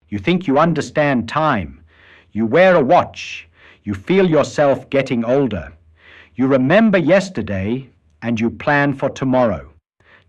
You think you understand time. You wear a watch. You feel yourself getting older. You remember yesterday and you plan for tomorrow.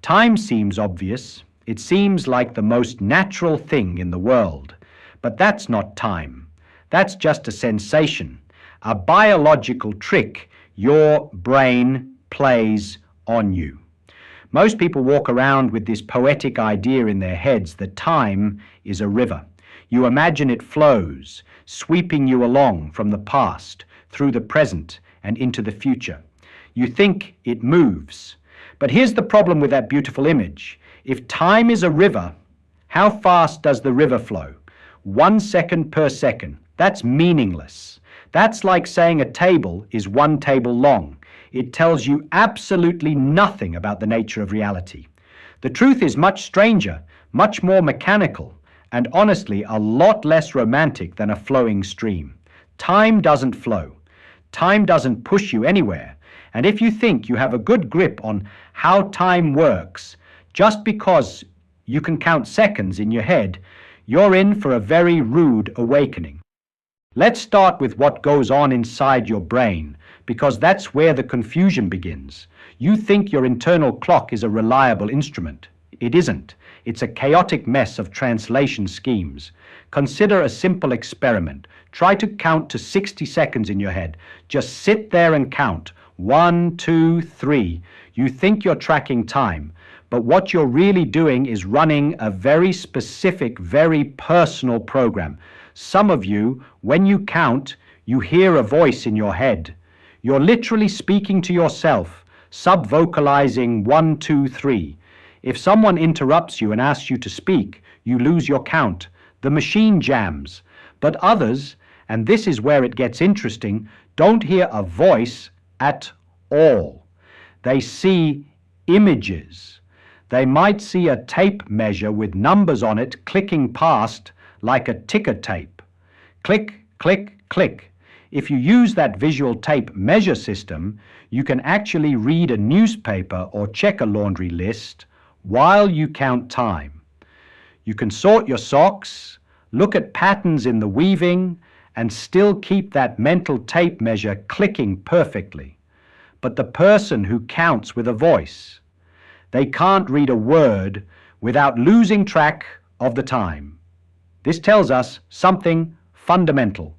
Time seems obvious. It seems like the most natural thing in the world. But that's not time. That's just a sensation, a biological trick your brain plays on you. Most people walk around with this poetic idea in their heads that time is a river. You imagine it flows, sweeping you along from the past, through the present, and into the future. You think it moves. But here's the problem with that beautiful image. If time is a river, how fast does the river flow? 1 second per second. That's meaningless. That's like saying a table is 1 table long. It tells you absolutely nothing about the nature of reality. The truth is much stranger, much more mechanical, and honestly a lot less romantic than a flowing stream. Time doesn't flow. Time doesn't push you anywhere. And if you think you have a good grip on how time works, just because you can count seconds in your head, you're in for a very rude awakening. Let's start with what goes on inside your brain, because that's where the confusion begins. You think your internal clock is a reliable instrument. It isn't. It's a chaotic mess of translation schemes. Consider a simple experiment. Try to count to 60 seconds in your head. Just sit there and count. 1, 2, 3. You think you're tracking time, but what you're really doing is running a very specific, very personal program. Some of you, when you count, you hear a voice in your head. You're literally speaking to yourself, sub-vocalizing 1, 2, 3. If someone interrupts you and asks you to speak, you lose your count. The machine jams. But others, and this is where it gets interesting, don't hear a voice at all. They see images. They might see a tape measure with numbers on it clicking past like a ticker tape. Click, click, click. If you use that visual tape measure system, you can actually read a newspaper or check a laundry list while you count time. You can sort your socks, look at patterns in the weaving, and still keep that mental tape measure clicking perfectly. But the person who counts with a voice, they can't read a word without losing track of the time. This tells us something fundamental.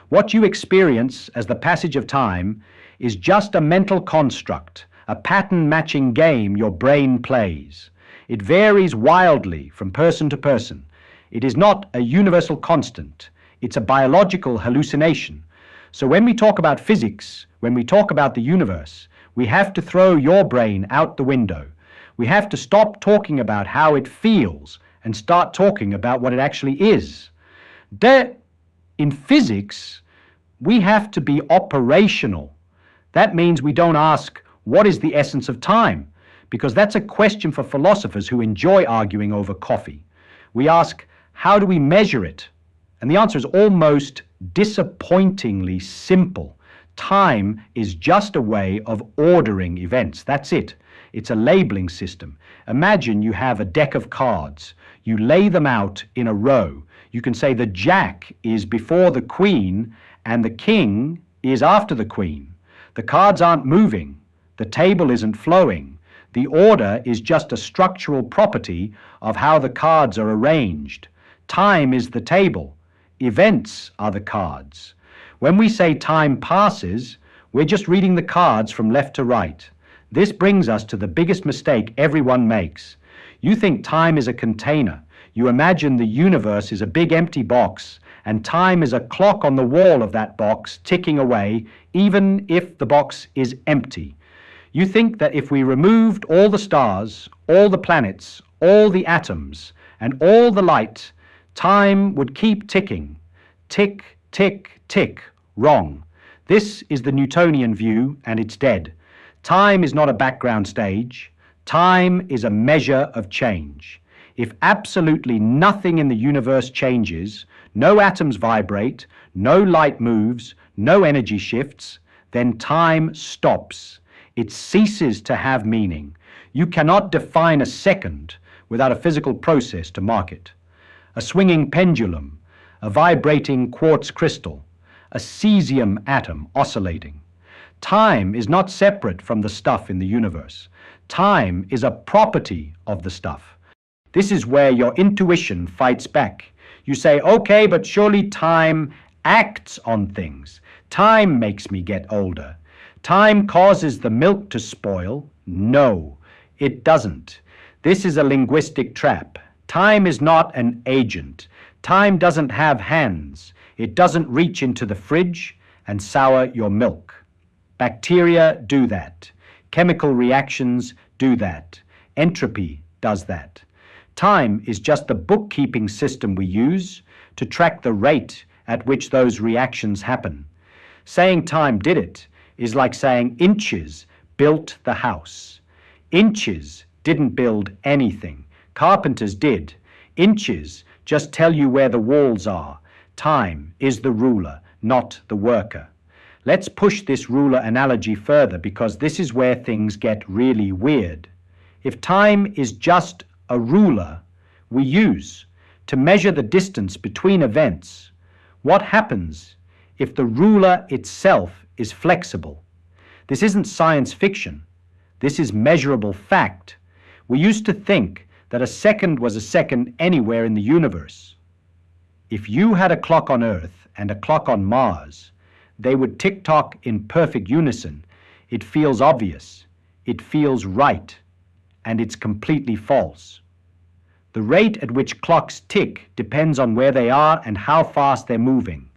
What you experience as the passage of time is just a mental construct, a pattern-matching game your brain plays. It varies wildly from person to person. It is not a universal constant. It's a biological hallucination. So when we talk about physics, when we talk about the universe, we have to throw your brain out the window. We have to stop talking about how it feels and start talking about what it actually is. In physics, we have to be operational. That means we don't ask, what is the essence of time? Because that's a question for philosophers who enjoy arguing over coffee. We ask, how do we measure it? And the answer is almost disappointingly simple. Time is just a way of ordering events. That's it. It's a labeling system. Imagine you have a deck of cards. You lay them out in a row. You can say the jack is before the queen and the king is after the queen. The cards aren't moving. The table isn't flowing. The order is just a structural property of how the cards are arranged. Time is the table. Events are the cards. When we say time passes, we're just reading the cards from left to right. This brings us to the biggest mistake everyone makes. You think time is a container. You imagine the universe is a big empty box, and time is a clock on the wall of that box ticking away, even if the box is empty. You think that if we removed all the stars, all the planets, all the atoms, and all the light, time would keep ticking. Tick, tick, tick. Wrong. This is the Newtonian view, and it's dead. Time is not a background stage. Time is a measure of change. If absolutely nothing in the universe changes, no atoms vibrate, no light moves, no energy shifts, then time stops. It ceases to have meaning. You cannot define a second without a physical process to mark it. a swinging pendulum, a vibrating quartz crystal, a cesium atom oscillating. Time is not separate from the stuff in the universe. Time is a property of the stuff. This is where your intuition fights back. You say, okay, but surely time acts on things. Time makes me get older. Time causes the milk to spoil. No, it doesn't. This is a linguistic trap. Time is not an agent. Time doesn't have hands. It doesn't reach into the fridge and sour your milk. Bacteria do that. Chemical reactions do that. Entropy does that. Time is just the bookkeeping system we use to track the rate at which those reactions happen. Saying time did it is like saying inches built the house. Inches didn't build anything. Carpenters did. Inches just tell you where the walls are. Time is the ruler, not the worker. Let's push this ruler analogy further because this is where things get really weird. If time is just a ruler we use to measure the distance between events, what happens if the ruler itself is flexible? This isn't science fiction. This is measurable fact. We used to think that a second was a second anywhere in the universe. If you had a clock on Earth and a clock on Mars, they would tick-tock in perfect unison. It feels obvious, it feels right, and it's completely false. The rate at which clocks tick depends on where they are and how fast they're moving.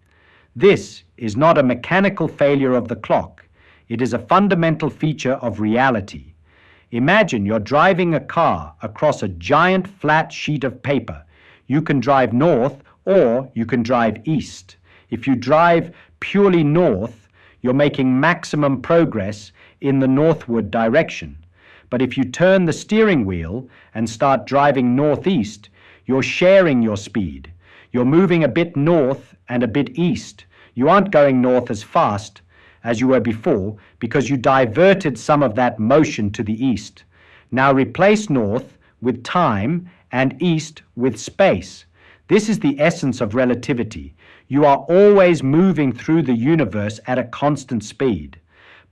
This is not a mechanical failure of the clock. It is a fundamental feature of reality. Imagine you're driving a car across a giant flat sheet of paper. You can drive north or you can drive east. If you drive purely north, you're making maximum progress in the northward direction. But if you turn the steering wheel and start driving northeast, you're sharing your speed. You're moving a bit north and a bit east. You aren't going north as fast as you were before because you diverted some of that motion to the east. Now replace north with time and east with space. This is the essence of relativity. You are always moving through the universe at a constant speed.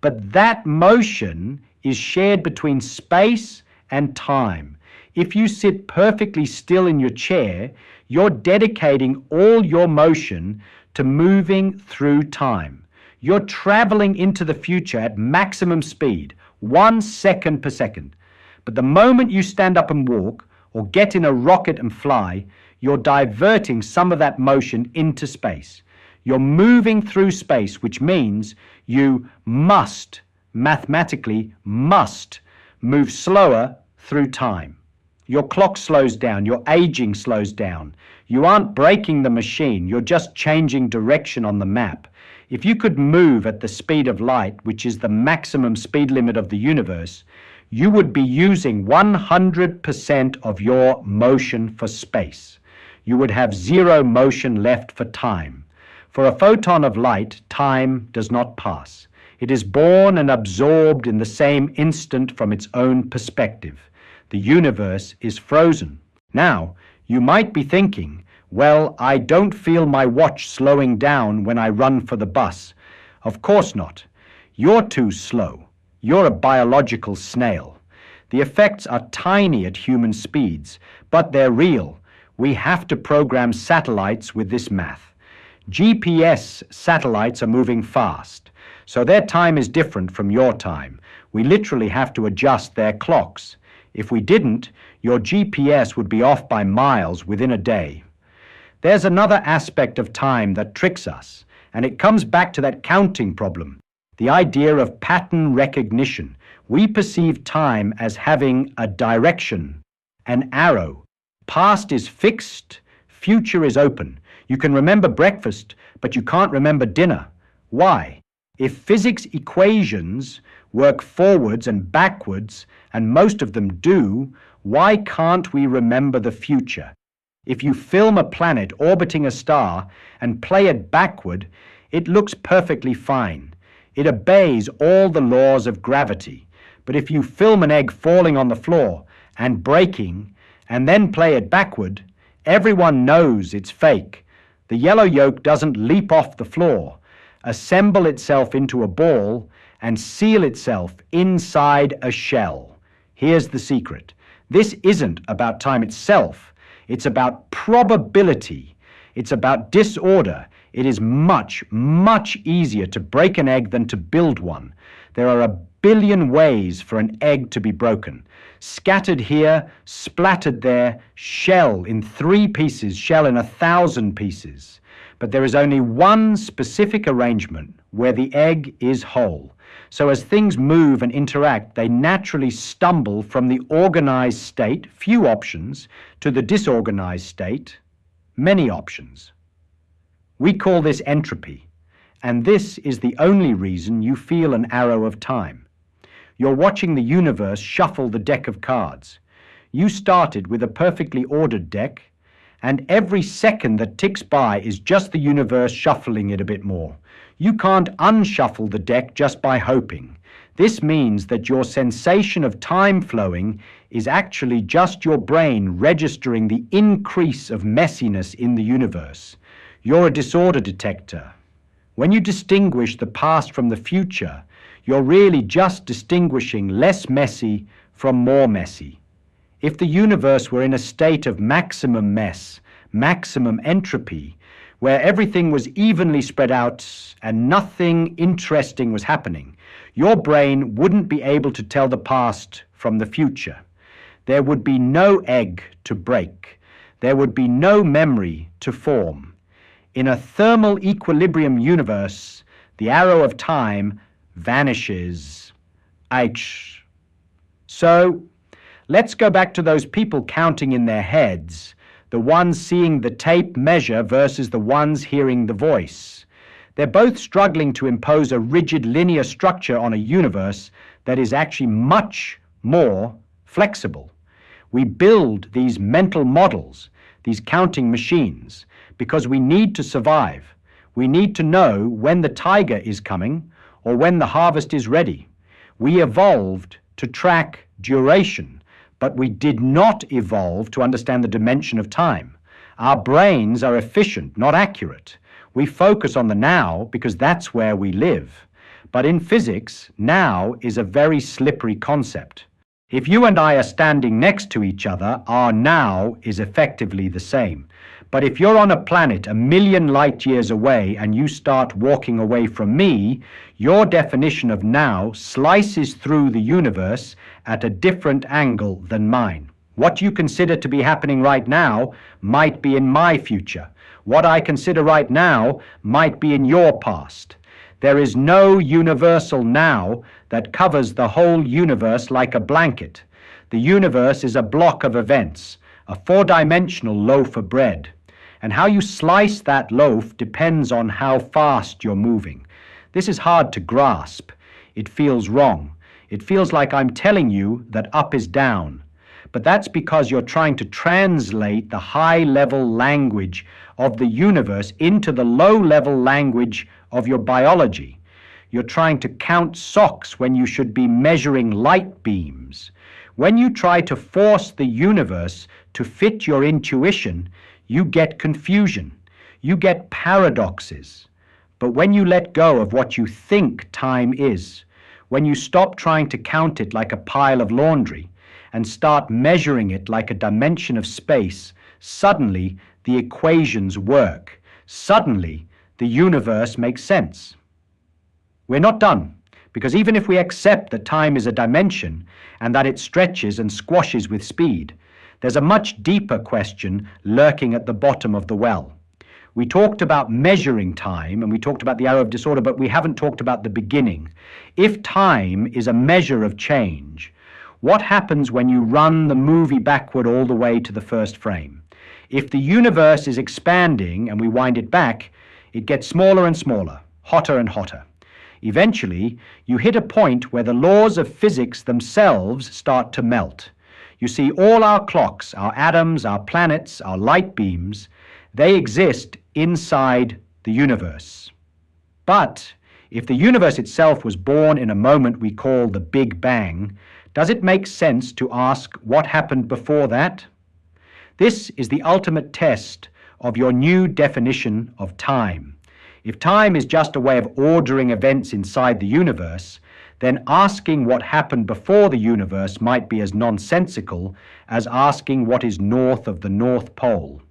But that motion is shared between space and time. If you sit perfectly still in your chair, you're dedicating all your motion to moving through time. You're traveling into the future at maximum speed, 1 second per second. But the moment you stand up and walk, or get in a rocket and fly, you're diverting some of that motion into space. You're moving through space, which means you mathematically must, move slower through time. Your clock slows down, your aging slows down. You aren't breaking the machine, you're just changing direction on the map. If you could move at the speed of light, which is the maximum speed limit of the universe, you would be using 100% of your motion for space. You would have zero motion left for time. For a photon of light, time does not pass. It is born and absorbed in the same instant from its own perspective. The universe is frozen. Now, you might be thinking, well, I don't feel my watch slowing down when I run for the bus. Of course not. You're too slow. You're a biological snail. The effects are tiny at human speeds, but they're real. We have to program satellites with this math. GPS satellites are moving fast, so their time is different from your time. We literally have to adjust their clocks. If we didn't, your GPS would be off by miles within a day. There's another aspect of time that tricks us, and it comes back to that counting problem, the idea of pattern recognition. We perceive time as having a direction, an arrow. Past is fixed, future is open. You can remember breakfast, but you can't remember dinner. Why? If physics equations work forwards and backwards, and most of them do, why can't we remember the future? If you film a planet orbiting a star and play it backward, it looks perfectly fine. It obeys all the laws of gravity. But if you film an egg falling on the floor and breaking, and then play it backward, Everyone knows it's fake. The yellow yolk doesn't leap off the floor, assemble itself into a ball, and seal itself inside a shell. Here's the secret. This isn't about time itself. It's about probability. It's about disorder. It is much, much easier to break an egg than to build one. There are a billion ways for an egg to be broken. Scattered here, splattered there, shell in 3 pieces, shell in 1,000 pieces. But there is only one specific arrangement where the egg is whole. So as things move and interact, they naturally stumble from the organized state, few options, to the disorganized state, many options. We call this entropy, and this is the only reason you feel an arrow of time. You're watching the universe shuffle the deck of cards. You started with a perfectly ordered deck, and every second that ticks by is just the universe shuffling it a bit more. You can't unshuffle the deck just by hoping. This means that your sensation of time flowing is actually just your brain registering the increase of messiness in the universe. You're a disorder detector. When you distinguish the past from the future, you're really just distinguishing less messy from more messy. If the universe were in a state of maximum mess, maximum entropy, where everything was evenly spread out and nothing interesting was happening, your brain wouldn't be able to tell the past from the future. There would be no egg to break. There would be no memory to form. In a thermal equilibrium universe, the arrow of time vanishes. Ouch. So, let's go back to those people counting in their heads, the ones seeing the tape measure versus the ones hearing the voice. They're both struggling to impose a rigid linear structure on a universe that is actually much more flexible. We build these mental models, these counting machines, because we need to survive. We need to know when the tiger is coming or when the harvest is ready. We evolved to track duration, but we did not evolve to understand the dimension of time. Our brains are efficient, not accurate. We focus on the now because that's where we live. But in physics, now is a very slippery concept. If you and I are standing next to each other, our now is effectively the same. But if you're on a planet 1,000,000 light years away and you start walking away from me, your definition of now slices through the universe at a different angle than mine. What you consider to be happening right now might be in my future. What I consider right now might be in your past. There is no universal now that covers the whole universe like a blanket. The universe is a block of events, a 4-dimensional loaf of bread. And how you slice that loaf depends on how fast you're moving. This is hard to grasp. It feels wrong. It feels like I'm telling you that up is down. But that's because you're trying to translate the high-level language of the universe into the low-level language of your biology. You're trying to count socks when you should be measuring light beams. When you try to force the universe to fit your intuition, you get confusion. You get paradoxes. But when you let go of what you think time is, when you stop trying to count it like a pile of laundry and start measuring it like a dimension of space, suddenly the equations work. Suddenly the universe makes sense. We're not done, because even if we accept that time is a dimension and that it stretches and squashes with speed, there's a much deeper question lurking at the bottom of the well. We talked about measuring time and we talked about the arrow of disorder, but we haven't talked about the beginning. If time is a measure of change, what happens when you run the movie backward all the way to the first frame? If the universe is expanding and we wind it back, it gets smaller and smaller, hotter and hotter. Eventually, you hit a point where the laws of physics themselves start to melt. You see, all our clocks, our atoms, our planets, our light beams, they exist inside the universe. But if the universe itself was born in a moment we call the Big Bang, does it make sense to ask what happened before that? This is the ultimate test of your new definition of time. If time is just a way of ordering events inside the universe, then asking what happened before the universe might be as nonsensical as asking what is north of the North Pole.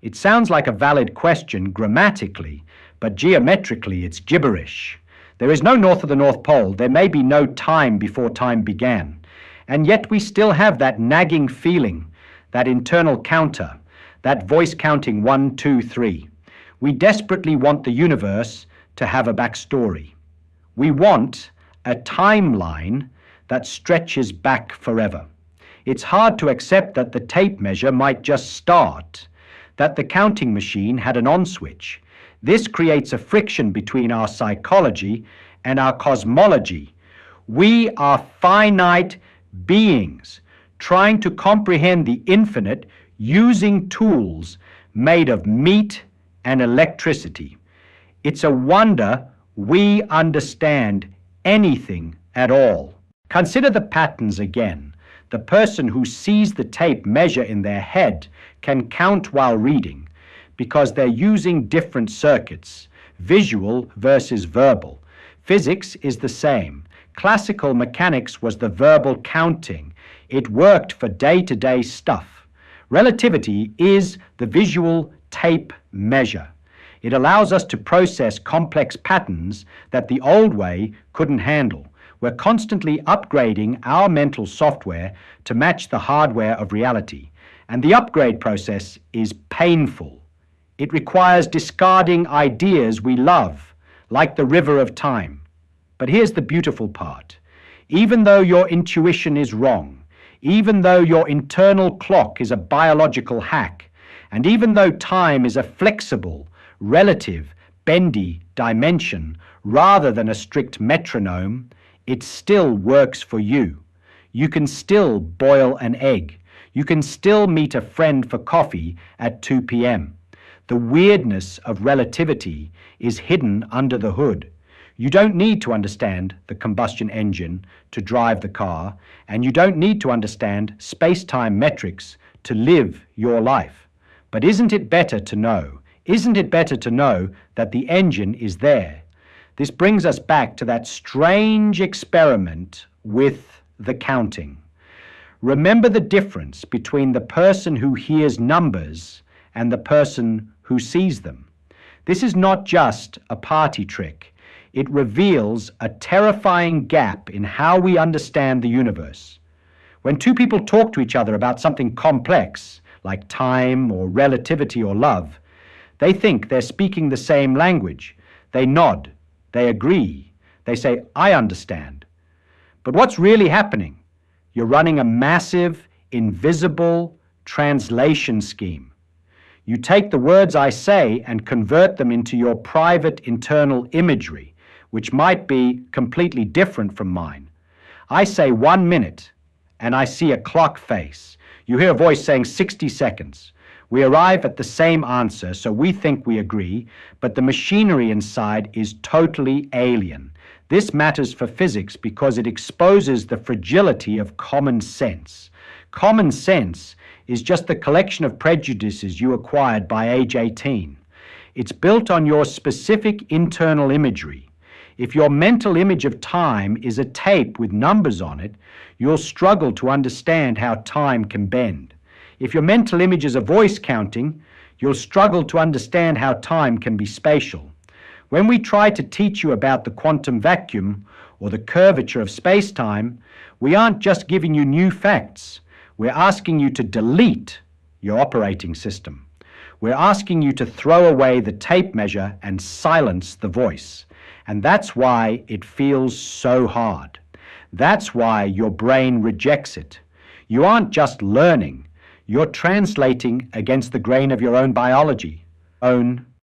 It sounds like a valid question grammatically, but geometrically it's gibberish. There is no north of the North Pole. There may be no time before time began. And yet we still have that nagging feeling, that internal counter, that voice counting 1, 2, 3. We desperately want the universe to have a backstory. We want a timeline that stretches back forever. It's hard to accept that the tape measure might just start, that the counting machine had an on switch. This creates a friction between our psychology and our cosmology. We are finite beings trying to comprehend the infinite using tools made of meat and electricity. It's a wonder we understand anything at all. Consider the patterns again. The person who sees the tape measure in their head can count while reading because they're using different circuits, visual versus verbal. Physics is the same. Classical mechanics was the verbal counting. It worked for day-to-day stuff. Relativity is the visual tape measure. It allows us to process complex patterns that the old way couldn't handle. We're constantly upgrading our mental software to match the hardware of reality. And the upgrade process is painful. It requires discarding ideas we love, like the river of time. But here's the beautiful part. Even though your intuition is wrong, even though your internal clock is a biological hack, and even though time is a flexible, relative, bendy dimension rather than a strict metronome, it still works for you. You can still boil an egg. You can still meet a friend for coffee at 2 p.m. The weirdness of relativity is hidden under the hood. You don't need to understand the combustion engine to drive the car, and you don't need to understand space-time metrics to live your life. But isn't it better to know? Isn't it better to know that the engine is there? This brings us back to that strange experiment with the counting. Remember the difference between the person who hears numbers and the person who sees them. This is not just a party trick. It reveals a terrifying gap in how we understand the universe. When two people talk to each other about something complex, like time or relativity or love, they think they're speaking the same language. They nod. They agree. They say, I understand. But what's really happening? You're running a massive, invisible translation scheme. You take the words I say and convert them into your private internal imagery, which might be completely different from mine. I say 1 minute, and I see a clock face. You hear a voice saying 60 seconds. We arrive at the same answer, so we think we agree, but the machinery inside is totally alien. This matters for physics because it exposes the fragility of common sense. Common sense is just the collection of prejudices you acquired by age 18. It's built on your specific internal imagery. If your mental image of time is a tape with numbers on it, you'll struggle to understand how time can bend. If your mental image is a voice counting, you'll struggle to understand how time can be spatial. When we try to teach you about the quantum vacuum or the curvature of space-time, we aren't just giving you new facts. We're asking you to delete your operating system. We're asking you to throw away the tape measure and silence the voice. And that's why it feels so hard. That's why your brain rejects it. You aren't just learning. You're translating against the grain of your own biology, own